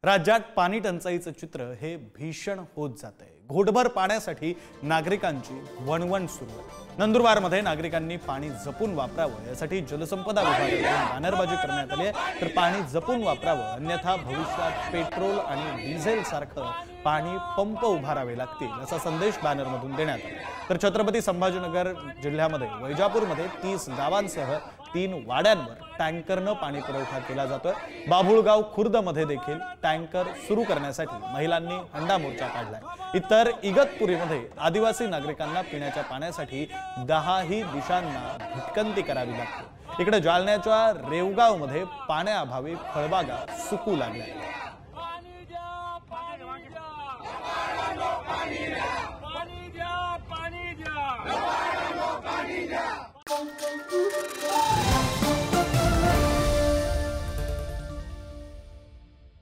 राज्यात पाणी टंचाईचं चित्र हे भीषण होत जात आहे। घोटभर पाण्यासाठी नागरिकांची वणवण सुरू आहे। नंदुरबारमध्ये नागरिकांनी पाणी जपून वापरावं यासाठी जलसंपदा विभागाकडून बॅनरबाजी करण्यात आली आहे। तर पाणी जपून वापरावं अन्यथा भविष्यात पेट्रोल आणि डिझेल सारखं पाणी पंप उभारावे लागतील असा संदेश बॅनरमधून देण्यात आला। तर छत्रपती संभाजीनगर जिल्ह्यामध्ये वैजापूरमध्ये 30 गावांसह 3 वाड्यांवर टँकरनं पाणी पुरवठा केला जातोय। बाभुळगाव खुर्दमध्ये देखील टँकर सुरू करण्यासाठी महिलांनी हंडा मोर्चा काढलाय। इतर इगतपुरीमध्ये आदिवासी नागरिकांना पिण्याच्या पाण्यासाठी 10ही दिशांना भटकंती करावी लागते। इकडे जालन्याच्या रेवगावमध्ये पाण्याअभावी फळबागा सुकू लागल्या।